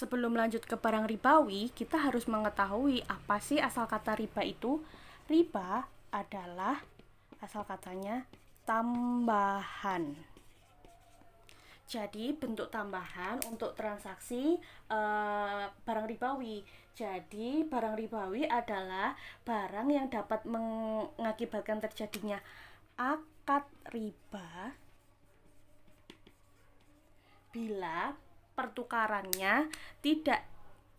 sebelum lanjut ke barang ribawi, kita harus mengetahui apa sih asal kata riba itu. Riba adalah asal katanya tambahan. Jadi bentuk tambahan untuk transaksi barang ribawi. Jadi barang ribawi adalah barang yang dapat mengakibatkan terjadinya akad riba bila pertukarannya tidak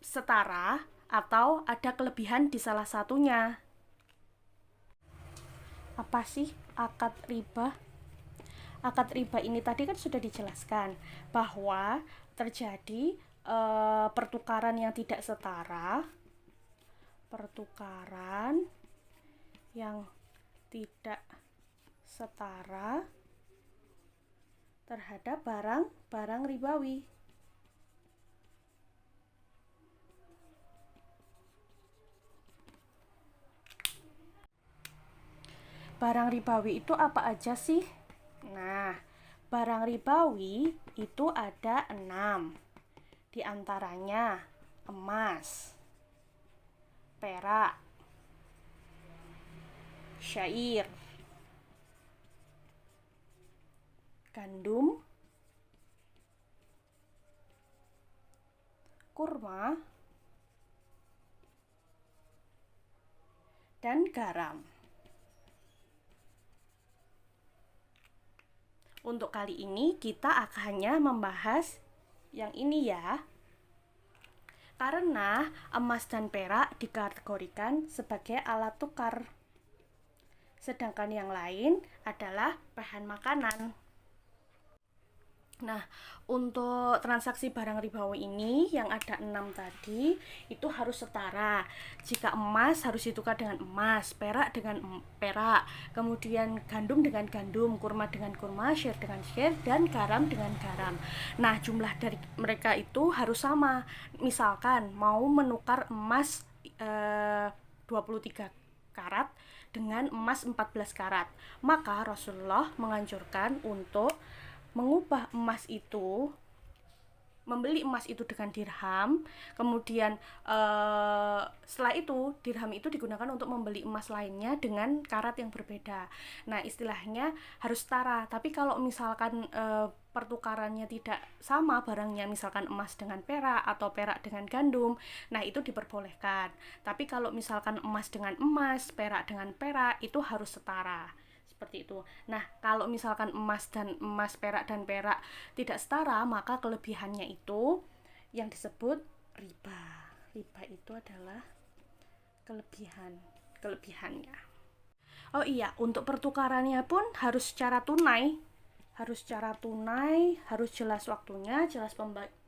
setara atau ada kelebihan di salah satunya. Apa sih akad riba? Akad riba ini tadi kan sudah dijelaskan bahwa terjadi pertukaran yang tidak setara, pertukaran yang tidak setara terhadap barang-barang ribawi. Barang ribawi itu apa aja sih? Nah, barang ribawi itu ada 6. Di antaranya emas, perak, syair, gandum, kurma, dan garam. Untuk kali ini kita hanya membahas yang ini ya. Karena emas dan perak dikategorikan sebagai alat tukar. Sedangkan yang lain adalah bahan makanan. Nah, untuk transaksi barang ribawi ini yang ada 6 tadi itu harus setara. Jika emas harus ditukar dengan emas, perak dengan perak, kemudian gandum dengan gandum, kurma dengan kurma, syair dengan syair, dan garam dengan garam. Nah, jumlah dari mereka itu harus sama. Misalkan mau menukar emas 23 karat dengan emas 14 karat, maka Rasulullah menganjurkan untuk mengubah emas itu, membeli emas itu dengan dirham, kemudian setelah itu dirham itu digunakan untuk membeli emas lainnya dengan karat yang berbeda. Nah, istilahnya harus setara. Tapi kalau misalkan pertukarannya tidak sama barangnya, misalkan emas dengan perak atau perak dengan gandum, nah itu diperbolehkan. Tapi kalau misalkan emas dengan emas, perak dengan perak, itu harus setara. Seperti itu. Nah, kalau misalkan emas, perak dan perak tidak setara, maka kelebihannya itu yang disebut riba. Riba itu adalah kelebihannya. Oh iya, untuk pertukarannya pun harus secara tunai. Harus jelas waktunya, jelas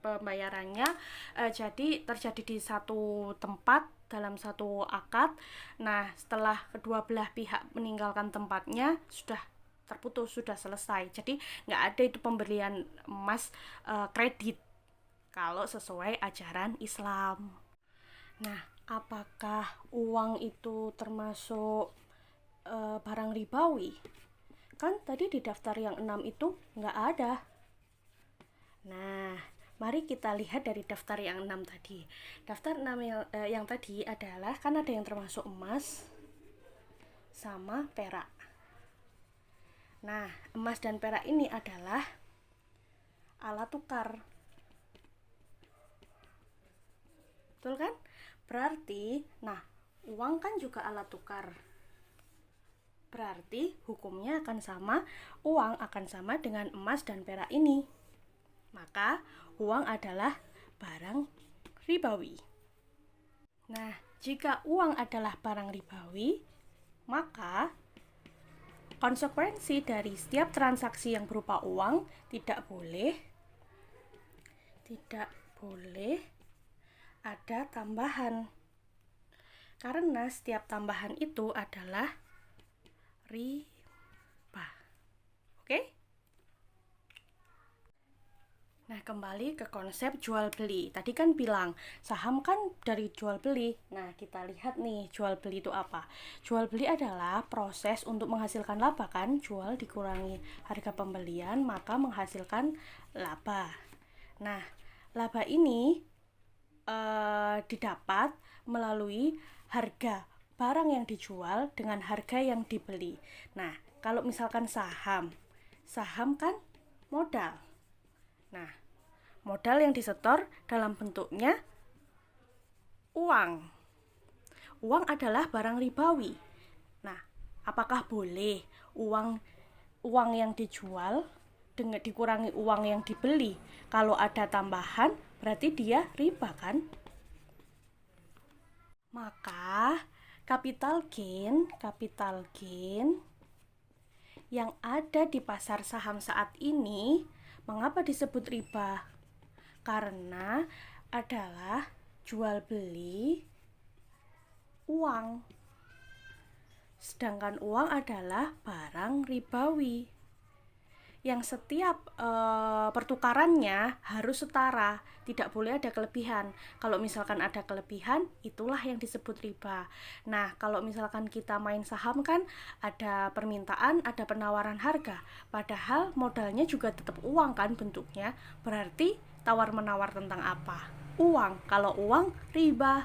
pembayarannya. Jadi terjadi di satu tempat dalam satu akad. Nah, setelah kedua belah pihak meninggalkan tempatnya, sudah terputus, sudah selesai. Jadi nggak ada itu pembelian emas kredit kalau sesuai ajaran Islam. Nah, apakah uang itu termasuk barang ribawi? Kan tadi di daftar yang 6 itu nggak ada. Nah, mari kita lihat dari daftar yang 6 tadi. Daftar 6 yang tadi adalah, kan ada yang termasuk emas sama perak. Nah, emas dan perak ini adalah alat tukar. Betul kan? Berarti, nah, uang kan juga alat tukar. Berarti hukumnya akan sama, uang akan sama dengan emas dan perak ini. Maka uang adalah barang ribawi. Nah, jika uang adalah barang ribawi, maka konsekuensi dari setiap transaksi yang berupa uang tidak boleh ada tambahan. Karena setiap tambahan itu adalah riba. Oke? Nah, kembali ke konsep jual beli. Tadi kan bilang saham kan dari jual beli. Nah, kita lihat nih jual beli itu apa. Jual beli adalah proses untuk menghasilkan laba kan. Jual dikurangi harga pembelian maka menghasilkan laba. Nah, laba ini didapat melalui harga barang yang dijual dengan harga yang dibeli. Nah, kalau misalkan saham kan modal. Nah, modal yang disetor dalam bentuknya uang. Uang adalah barang ribawi. Nah, apakah boleh uang yang dijual dengan dikurangi uang yang dibeli? Kalau ada tambahan, berarti dia riba kan? Maka capital gain yang ada di pasar saham saat ini, mengapa disebut riba? Karena adalah jual beli uang. Sedangkan uang adalah barang ribawi yang setiap pertukarannya harus setara, tidak boleh ada kelebihan. Kalau misalkan ada kelebihan, itulah yang disebut riba. Nah, kalau misalkan kita main saham kan ada permintaan, ada penawaran harga, padahal modalnya juga tetap uang kan bentuknya. Berarti tawar menawar tentang apa? Uang. Kalau uang, riba.